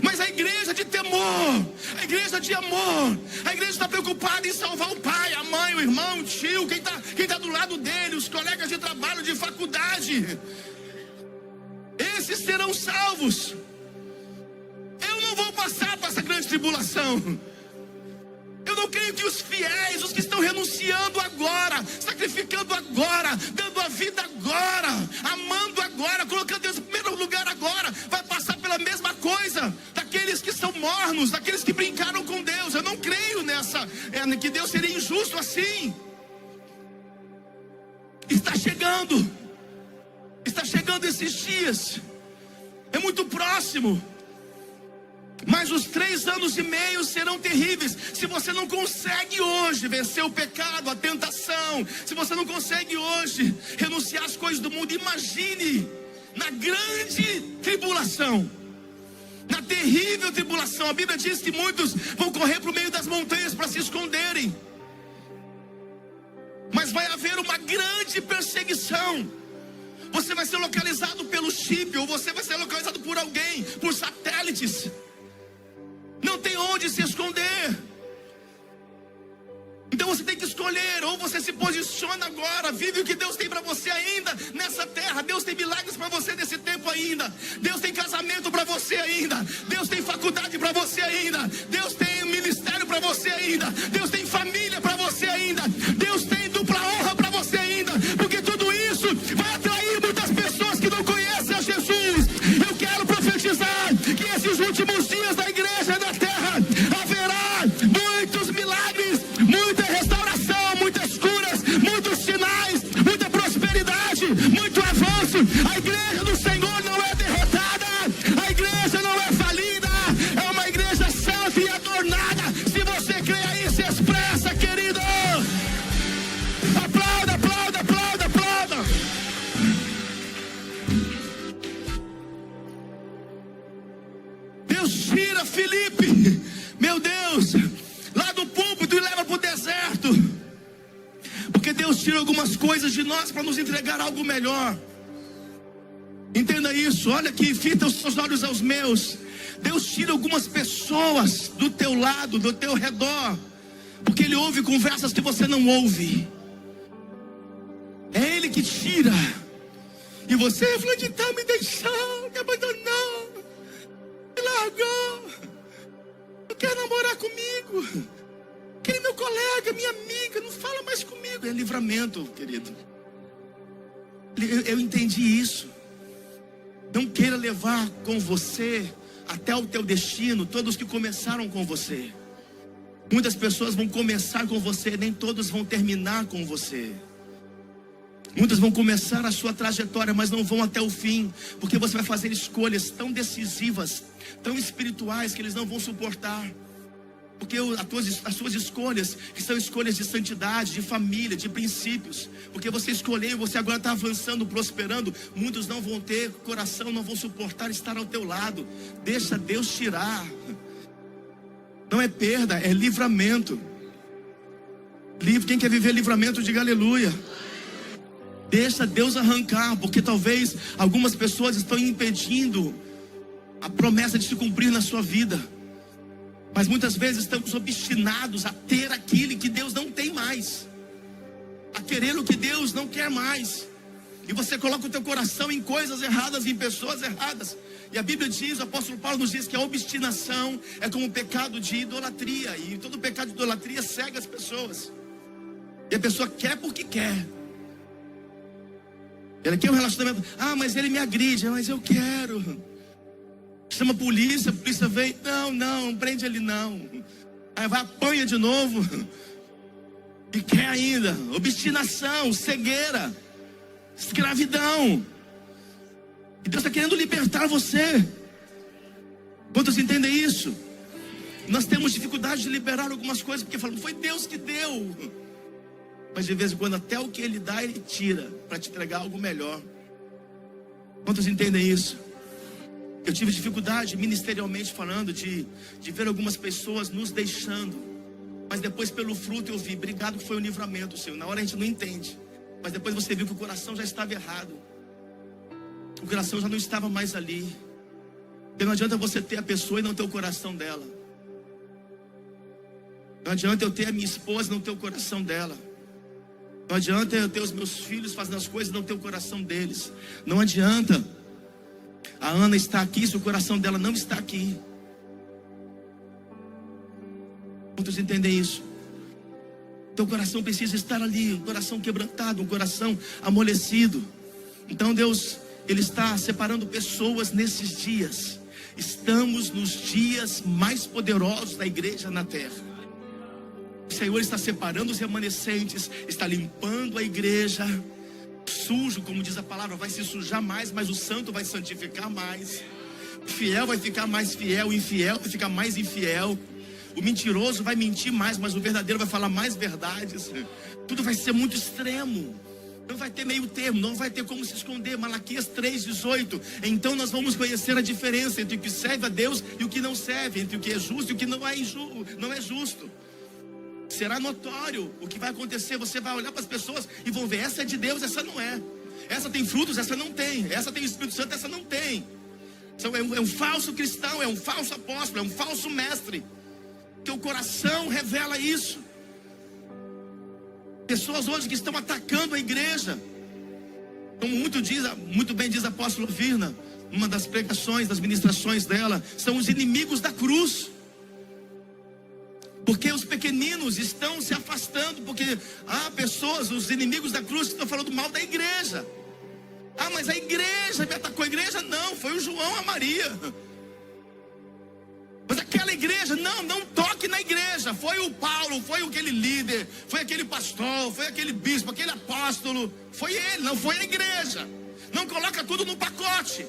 Mas a igreja de temor, a igreja de amor, a igreja está preocupada em salvar o pai, a mãe, o irmão, o tio, quem tá do lado dele, os colegas de trabalho, de faculdade. Esses serão salvos. Eu não vou passar por essa grande tribulação. Eu não creio que os fiéis, os que estão renunciando agora, sacrificando agora, dando a vida agora, amando agora, colocando Deus em primeiro lugar agora, vai passar pela mesma coisa daqueles que são mornos, daqueles que brincaram com Deus. Eu não creio que Deus seria injusto assim. Está chegando esses dias, é muito próximo. Mas os 3 anos e meio serão terríveis. Se você não consegue hoje vencer o pecado, a tentação, se você não consegue hoje renunciar às coisas do mundo, imagine na grande tribulação, na terrível tribulação. A Bíblia diz que muitos vão correr para o meio das montanhas para se esconderem. Mas vai haver uma grande perseguição. Você vai ser localizado pelo chip, ou você vai ser localizado por alguém, por satélites. Não tem onde se esconder. Então você tem que escolher. Ou você se posiciona agora, vive o que Deus tem para você ainda nessa terra. Deus tem milagres para você nesse tempo ainda. Deus tem casamento para você ainda. Deus tem faculdade para você ainda. Deus tem ministério para você ainda. Deus tem família para você ainda. Deus tem dupla honra para você ainda. Porque tudo isso vai atrair muitas pessoas que não conhecem a Jesus. Eu quero profetizar que esses últimos dias da igreja da terra haverá muitos milagres, muita restauração, muitas curas, muitos sinais, muita prosperidade, muito avanço. A igreja do Senhor não é derrotada, a igreja não é falida, é uma igreja santa e adornada. Se você crê aí, se expressa, querido. Aplauda, aplauda, aplauda, aplauda. Deus tira Filipe, meu Deus, lá do púlpito e leva para o deserto. Porque Deus tira algumas coisas de nós para nos entregar algo melhor. Entenda isso, olha aqui, fita os seus olhos aos meus. Deus tira algumas pessoas do teu lado, do teu redor, porque Ele ouve conversas que você não ouve. É Ele que tira. E você falou de tal, me deixou, me abandonou, me largou, não quer namorar comigo, aquele meu colega, minha amiga, não fala mais comigo. É livramento, querido. Eu entendi isso. Não queira levar com você até o teu destino todos que começaram com você. Muitas pessoas vão começar com você, nem todos vão terminar com você. Muitas vão começar a sua trajetória, mas não vão até o fim, porque você vai fazer escolhas tão decisivas, tão espirituais, que eles não vão suportar. Porque as suas escolhas, que são escolhas de santidade, de família, de princípios, porque você escolheu, você agora está avançando, prosperando. Muitos não vão ter coração, não vão suportar estar ao teu lado. Deixa Deus tirar. Não é perda, é livramento. Quem quer viver livramento, diga aleluia. Deixa Deus arrancar, porque talvez algumas pessoas estão impedindo a promessa de se cumprir na sua vida. Mas muitas vezes estamos obstinados a ter aquilo que Deus não tem mais, a querer o que Deus não quer mais. E você coloca o teu coração em coisas erradas, em pessoas erradas. E a Bíblia diz, o apóstolo Paulo nos diz que a obstinação é como um pecado de idolatria. E todo pecado de idolatria cega as pessoas. E a pessoa quer porque quer. Ela quer um relacionamento. Ah, mas ele me agride. Mas eu quero. Chama a polícia vem. Não prende ele não. Aí vai, apanha de novo. E quer ainda. Obstinação, cegueira, escravidão. E Deus está querendo libertar você. Quantos entendem isso? Nós temos dificuldade de liberar algumas coisas, porque falamos, foi Deus que deu. Mas de vez em quando até o que Ele dá, Ele tira, para te entregar algo melhor. Quantos entendem isso? Eu tive dificuldade, ministerialmente falando, de ver algumas pessoas nos deixando. Mas depois pelo fruto eu vi, obrigado, que foi o livramento, Senhor. Na hora a gente não entende, mas depois você viu que o coração já estava errado. O coração já não estava mais ali. Porque não adianta você ter a pessoa e não ter o coração dela. Não adianta eu ter a minha esposa e não ter o coração dela. Não adianta eu ter os meus filhos fazendo as coisas e não ter o coração deles. Não adianta a Ana estar aqui se o coração dela não está aqui. Quantos entendem isso? Teu coração precisa estar ali, um coração quebrantado, um coração amolecido. Então Deus, Ele está separando pessoas nesses dias. Estamos nos dias mais poderosos da igreja na terra. O Senhor está separando os remanescentes, está limpando a igreja. Sujo, como diz a palavra, vai se sujar mais, mas o santo vai santificar mais. O fiel vai ficar mais fiel, o infiel vai ficar mais infiel. O mentiroso vai mentir mais, mas o verdadeiro vai falar mais verdades. Tudo vai ser muito extremo. Não vai ter meio termo, não vai ter como se esconder. Malaquias 3:18. Então nós vamos conhecer a diferença entre o que serve a Deus e o que não serve, entre o que é justo e o que não é justo. Será notório o que vai acontecer. Você vai olhar para as pessoas e vão ver: essa é de Deus, essa não é. Essa tem frutos, essa não tem. Essa tem o Espírito Santo, essa não tem. Então é um falso cristão, é um falso apóstolo, é um falso mestre. Que o coração revela isso. Pessoas hoje que estão atacando a igreja, como muito bem diz a apóstola Virna, numa das pregações, das ministrações dela, são os inimigos da cruz. Porque os pequeninos estão se afastando, porque há pessoas, os inimigos da cruz, que estão falando mal da igreja. Ah, mas a igreja me atacou. A igreja não, foi o João, a Maria. Mas aquela igreja, não toque na igreja. Foi o Paulo, foi aquele líder, foi aquele pastor, foi aquele bispo, aquele apóstolo. Foi ele, não foi a igreja. Não coloca tudo no pacote.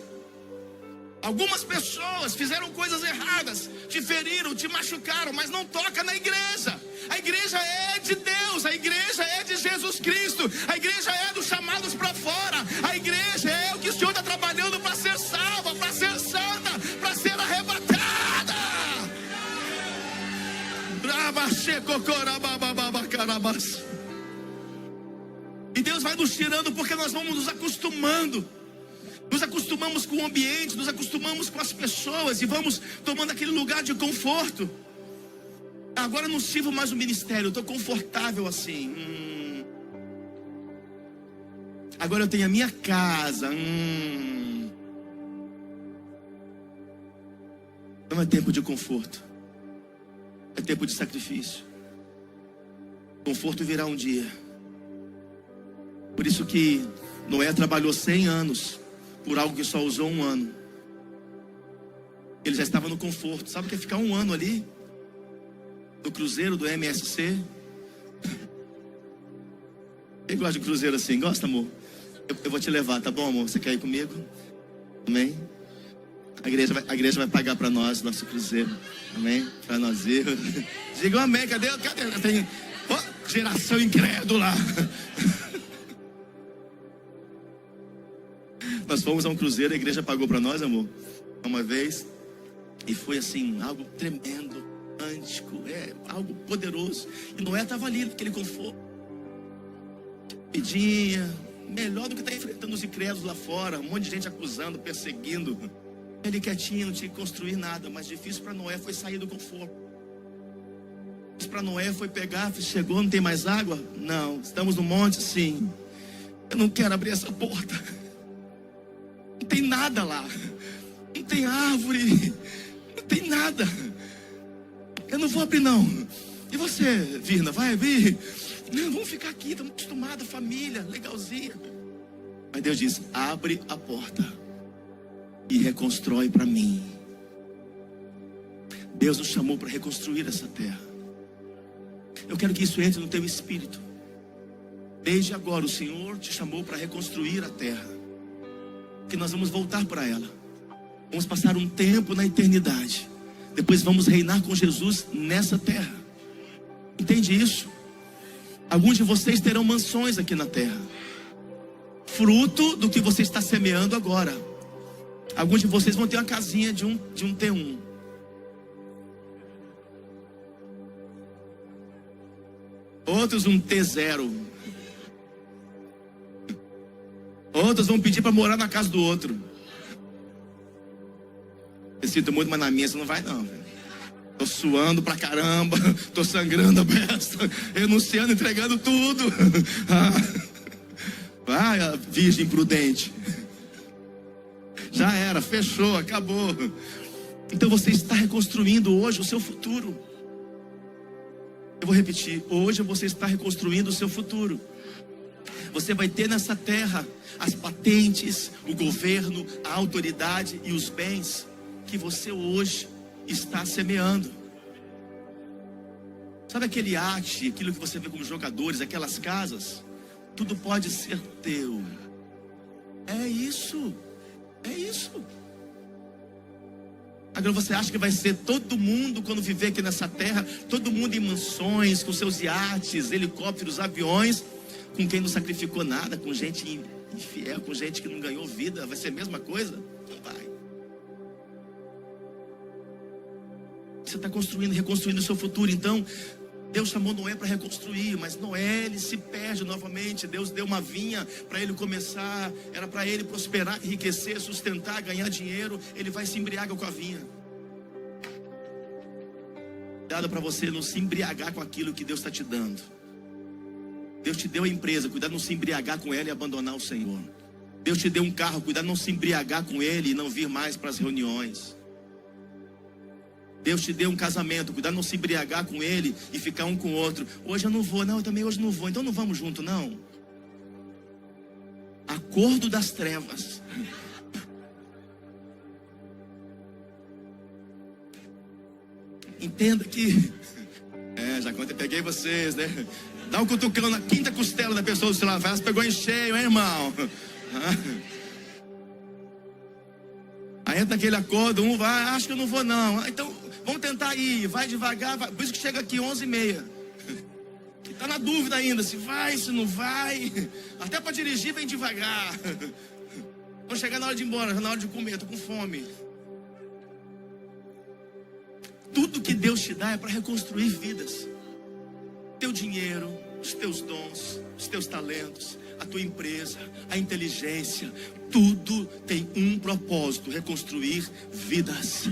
Algumas pessoas fizeram coisas erradas, te feriram, te machucaram, mas não toca na igreja. A igreja é de Deus, a igreja é de Jesus Cristo, a igreja é dos chamados para fora, a igreja é o que o Senhor está trabalhando para ser salva, para ser santa, para ser arrebatada. E Deus vai nos tirando, porque nós vamos nos acostumando. Nos acostumamos com o ambiente, nos acostumamos com as pessoas e vamos tomando aquele lugar de conforto. Agora eu não sirvo mais o ministério, eu estou confortável assim. Agora eu tenho a minha casa. Não é tempo de conforto, é tempo de sacrifício. Conforto virá um dia. Por isso que Noé trabalhou 100 anos por algo que só usou 1 ano. Ele já estava no conforto. Sabe o que é ficar 1 ano ali? No cruzeiro do MSC. Quem gosta de cruzeiro assim? Gosta, amor? Eu vou te levar, tá bom, amor? Você quer ir comigo? Amém? A igreja vai pagar para nós nosso cruzeiro. Amém? Para nós ir. Digam amém. Cadê? Tem geração incrédula. Nós fomos a um cruzeiro, a igreja pagou para nós, amor, uma vez. E foi assim, algo tremendo, cântico, algo poderoso. E Noé estava ali naquele conforto. Pedinha, melhor do que estar enfrentando os incrédulos lá fora. Um monte de gente acusando, perseguindo. Ele quietinho, não tinha que construir nada. Mas difícil para Noé foi sair do conforto. Difícil para Noé foi pegar, chegou, não tem mais água? Não, estamos no monte, sim. Eu não quero abrir essa porta. Não tem nada lá, não tem árvore, não tem nada. Eu não vou abrir não. E você, Virna, vai abrir? Não, vamos ficar aqui, estamos acostumados, família, legalzinha. Mas Deus diz: abre a porta e reconstrói para mim. Deus nos chamou para reconstruir essa terra. Eu quero que isso entre no teu espírito. Desde agora o Senhor te chamou para reconstruir a terra, que nós vamos voltar para ela. Vamos passar um tempo na eternidade. Depois vamos reinar com Jesus nessa terra. Entende isso? Alguns de vocês terão mansões aqui na terra, fruto do que você está semeando agora. Alguns de vocês vão ter uma casinha de um T1. Outros um T0. Outros vão pedir para morar na casa do outro. Eu sinto muito, mas na minha você não vai não. Tô suando pra caramba, tô sangrando a besta, renunciando, entregando tudo. Vai, virgem prudente. Já era, fechou, acabou. Então você está reconstruindo hoje o seu futuro. Eu vou repetir, hoje você está reconstruindo o seu futuro. Você vai ter nessa terra as patentes, o governo, a autoridade e os bens que você hoje está semeando. Sabe aquele iate, aquilo que você vê como jogadores, aquelas casas? Tudo pode ser teu. É isso. É isso. Agora você acha que vai ser todo mundo quando viver aqui nessa terra, todo mundo em mansões, com seus iates, helicópteros, aviões, com quem não sacrificou nada, com gente infiel, com gente que não ganhou vida? Vai ser a mesma coisa? Não vai. Você está construindo, reconstruindo o seu futuro. Então Deus chamou Noé para reconstruir, mas Noé, ele se perde novamente. Deus deu uma vinha para ele começar, era para ele prosperar, enriquecer, sustentar, ganhar dinheiro. Ele vai se embriagar com a vinha. Cuidado para você não se embriagar com aquilo que Deus está te dando. Deus te deu a empresa, cuidado não se embriagar com ela e abandonar o Senhor. Deus te deu um carro, cuidado não se embriagar com ele e não vir mais para as reuniões. Deus te deu um casamento, cuidado não se embriagar com ele e ficar um com o outro. Hoje eu não vou, não, eu também hoje não vou, então não vamos junto, não. Acordo das trevas. Entenda que já quando eu peguei vocês, né? Dá um cutucão na quinta costela da pessoa do seu lado, ela pegou em cheio, hein, irmão? Aí entra aquele acordo, um vai, acho que eu não vou não. Então, vamos tentar ir, vai devagar, vai. Por isso que chega aqui 11h30. Está na dúvida ainda, se vai, se não vai. Até para dirigir, vem devagar. Vamos chegar na hora de ir embora, na hora de comer, estou com fome. Tudo que Deus te dá é para reconstruir vidas. Teu dinheiro, os teus dons, os teus talentos, a tua empresa, a inteligência, tudo tem um propósito: reconstruir vidas.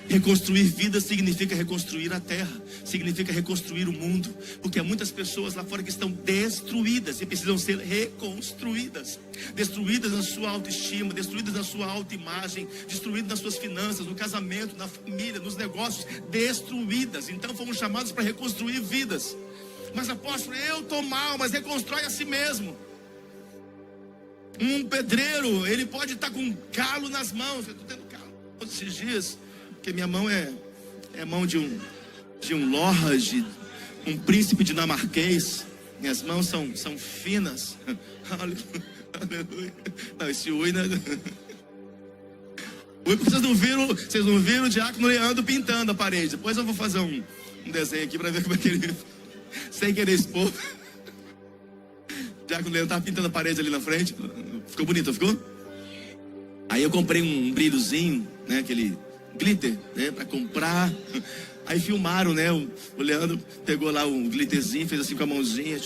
Reconstruir vidas significa reconstruir a terra, significa reconstruir o mundo, porque há muitas pessoas lá fora que estão destruídas e precisam ser reconstruídas. Destruídas na sua autoestima, destruídas na sua autoimagem, destruídas nas suas finanças, no casamento, na família, nos negócios, destruídas. Então fomos chamados para reconstruir vidas. Mas apóstolo, eu estou mal, mas reconstrói a si mesmo. Um pedreiro, ele pode estar com um calo nas mãos. Eu estou tendo calo todos esses dias, porque minha mão é mão de um lorde, um príncipe dinamarquês. Minhas mãos são finas. Aleluia. Não, esse ui, né? Ui, vocês não viram o diácono Leandro pintando a parede. Depois eu vou fazer um desenho aqui para ver como é que ele... Sem querer expor. O diácono Leandro estava pintando a parede ali na frente. Ficou bonito, ficou? Aí eu comprei um brilhozinho, né? Aquele glitter, né? Para comprar. Aí filmaram, né? O Leandro pegou lá um glitterzinho, fez assim com a mãozinha,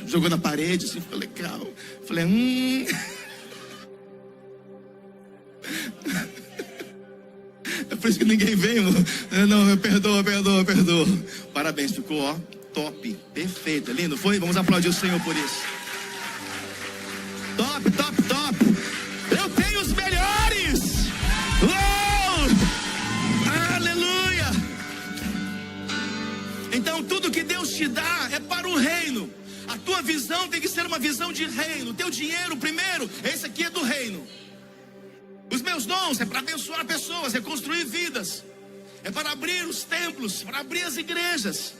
jogou na parede, assim, ficou legal. Falei, É por isso que ninguém veio. Não, eu perdoa. Parabéns, ficou, ó, top, perfeito, é lindo, foi? Vamos aplaudir o Senhor por isso. Top. Eu tenho os melhores. Aleluia. Então tudo que Deus te dá é para o reino. A tua visão tem que ser uma visão de reino. Teu dinheiro primeiro, esse aqui é do reino. Os meus dons é para abençoar pessoas, reconstruir vidas, é para abrir os templos, para abrir as igrejas.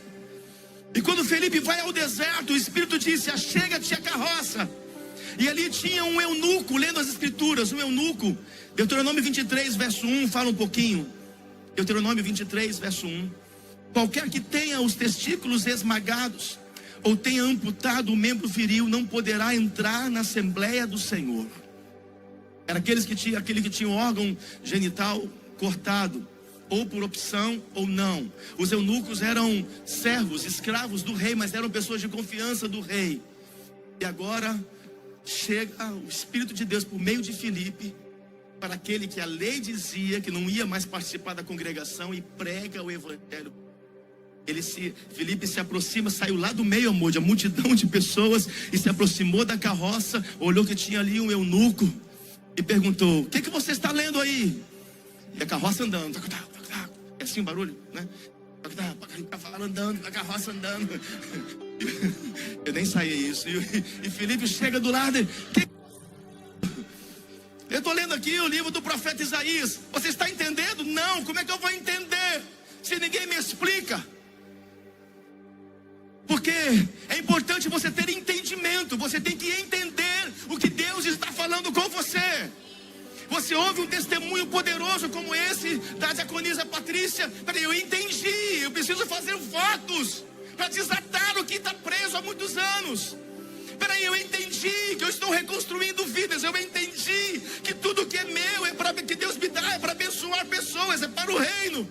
E quando Felipe vai ao deserto, o Espírito disse: achega-te a carroça. E ali tinha um eunuco lendo as escrituras, um eunuco. Deuteronômio 23, verso 1, fala um pouquinho. Deuteronômio 23, verso 1. Qualquer que tenha os testículos esmagados, ou tenha amputado o membro viril, não poderá entrar na Assembleia do Senhor. Era aquele que tinha o órgão genital cortado, ou por opção ou não. Os eunucos eram servos, escravos do rei, mas eram pessoas de confiança do rei. E agora chega o Espírito de Deus por meio de Filipe para aquele que a lei dizia que não ia mais participar da congregação e prega o evangelho. Filipe se aproxima, saiu lá do meio, amor, de uma multidão de pessoas, e se aproximou da carroça, olhou que tinha ali um eunuco e perguntou: o que você está lendo aí? E a carroça andando, é assim o barulho, né? O cavalo andando, a carroça andando. Eu nem saí isso. E Filipe chega do lado e... Eu estou lendo aqui o livro do profeta Isaías. Você está entendendo? Não, como é que eu vou entender se ninguém me explica? Porque é importante você ter entendimento. Você tem que entender o que Deus está falando com você. Você ouve um testemunho poderoso como esse da diaconisa Patrícia. Peraí, eu entendi, eu preciso fazer votos para desatar o que está preso há muitos anos. Peraí, eu entendi que eu estou reconstruindo vidas. Eu entendi que tudo que é meu é para que Deus me dá, é para abençoar pessoas, é para o reino.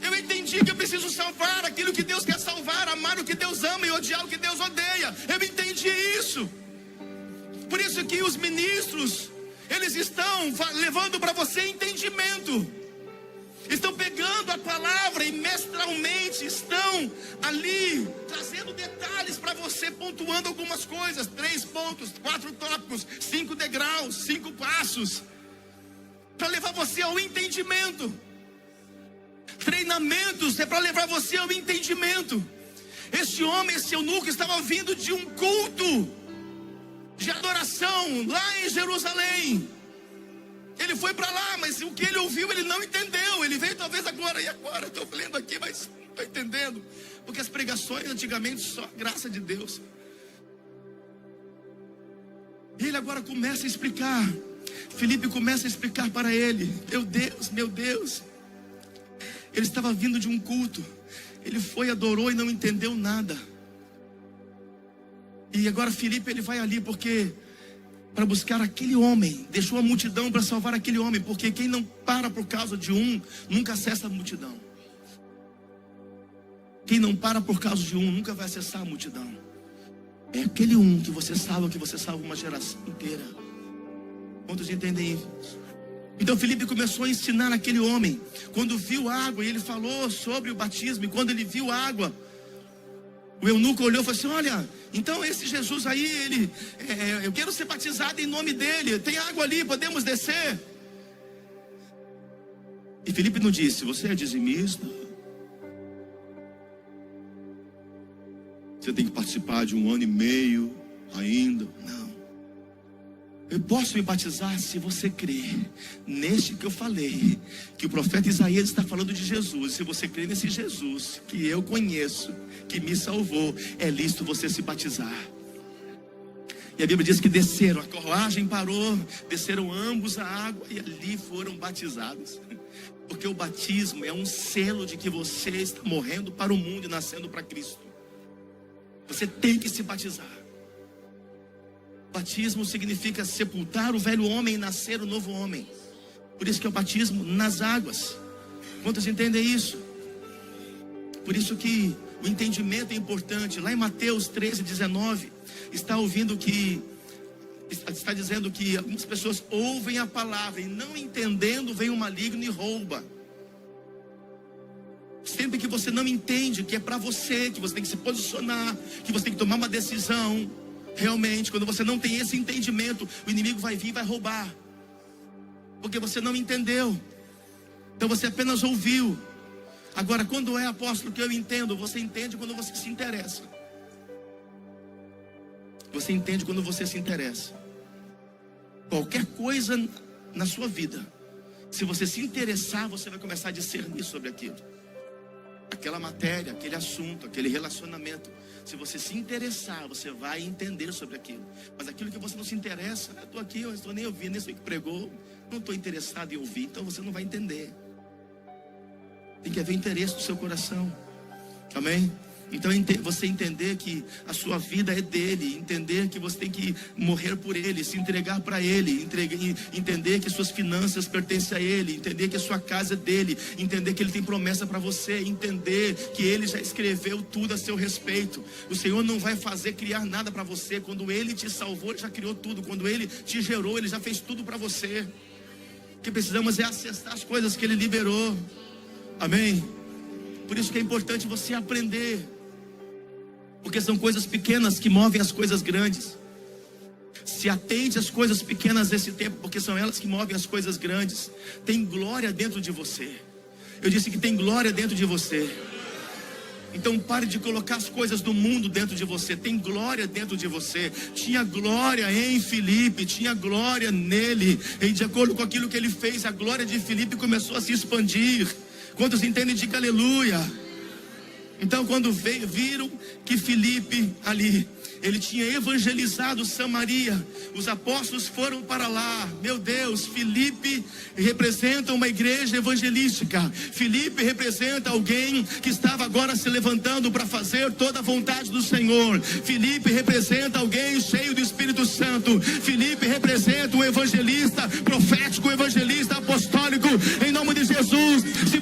Eu entendi que eu preciso salvar aquilo que Deus quer salvar, amar o que Deus ama e odiar o que Deus odeia. Eu entendi isso. Por isso que os ministros, eles estão levando para você entendimento. Estão pegando a palavra e mestralmente estão ali trazendo detalhes para você, pontuando algumas coisas. 3 pontos, 4 tópicos, 5 degraus, 5 passos, para levar você ao entendimento. Treinamentos é para levar você ao entendimento. Este homem, esse eunuco, estava vindo de um culto de adoração lá em Jerusalém. Ele foi para lá, mas o que ele ouviu ele não entendeu. Ele veio talvez agora, e agora? Estou lendo aqui, mas não estou entendendo. Porque as pregações antigamente só a graça de Deus. E ele agora começa a explicar. Filipe começa a explicar para ele. Meu Deus. Ele estava vindo de um culto. Ele foi, adorou e não entendeu nada. E agora Filipe, ele vai ali porque... para buscar aquele homem, deixou a multidão para salvar aquele homem, porque quem não para por causa de um, nunca acessa a multidão. Quem não para por causa de um, nunca vai acessar a multidão. É aquele um que você salva uma geração inteira. Quantos entendem isso? Então Filipe começou a ensinar aquele homem. Quando viu água, e ele falou sobre o batismo, e quando ele viu água, o eunuco olhou e falou assim: olha, então esse Jesus aí, eu quero ser batizado em nome dele, tem água ali, podemos descer? E Filipe não disse: você é dizimista, você tem que participar de 1 ano e meio ainda. Não, eu posso me batizar se você crer neste que eu falei, que o profeta Isaías está falando de Jesus. Se você crer nesse Jesus que eu conheço, que me salvou, é lícito você se batizar. E a Bíblia diz que desceram, a carruagem parou, desceram ambos a água e ali foram batizados. Porque o batismo é um selo de que você está morrendo para o mundo e nascendo para Cristo. Você tem que se batizar. Batismo significa sepultar o velho homem e nascer o novo homem. Por isso que é o batismo nas águas. Quantos entendem isso? Por isso que o entendimento é importante. Lá em Mateus 13:19 está dizendo que algumas pessoas ouvem a palavra e não entendendo, vem o maligno e rouba. Sempre que você não entende que é para você, que você tem que se posicionar, que você tem que tomar uma decisão, realmente, quando você não tem esse entendimento, o inimigo vai vir e vai roubar. Porque você não entendeu. Então você apenas ouviu. Agora, quando é, apóstolo, que eu entendo, você entende quando você se interessa. Você entende quando você se interessa. Qualquer coisa na sua vida, se você se interessar, você vai começar a discernir sobre aquilo. Aquela matéria, aquele assunto, aquele relacionamento. Se você se interessar, você vai entender sobre aquilo. Mas aquilo que você não se interessa, eu estou aqui, eu estou nem ouvindo, nem sei o que pregou, não estou interessado em ouvir, então você não vai entender. Tem que haver interesse no seu coração. Amém? Então você entender que a sua vida é dele, entender que você tem que morrer por ele, se entregar para ele, entender que suas finanças pertencem a ele, entender que a sua casa é dele, entender que ele tem promessa para você, entender que ele já escreveu tudo a seu respeito. O Senhor não vai fazer criar nada para você. Quando ele te salvou, ele já criou tudo. Quando ele te gerou, ele já fez tudo para você. O que precisamos é acessar as coisas que ele liberou. Amém? Por isso que é importante você aprender, porque são coisas pequenas que movem as coisas grandes. Se atente às coisas pequenas desse tempo, porque são elas que movem as coisas grandes. Tem glória dentro de você. Eu disse que tem glória dentro de você. Então pare de colocar as coisas do mundo dentro de você. Tem glória dentro de você. Tinha glória em Filipe, tinha glória nele. E de acordo com aquilo que ele fez, a glória de Filipe começou a se expandir. Quantos entendem? Diga aleluia. Então quando viram que Filipe ali, ele tinha evangelizado Samaria, os apóstolos foram para lá. Meu Deus, Filipe representa uma igreja evangelística. Filipe representa alguém que estava agora se levantando para fazer toda a vontade do Senhor. Filipe representa alguém cheio do Espírito Santo. Filipe representa um evangelista profético, um evangelista apostólico. Em nome de Jesus, se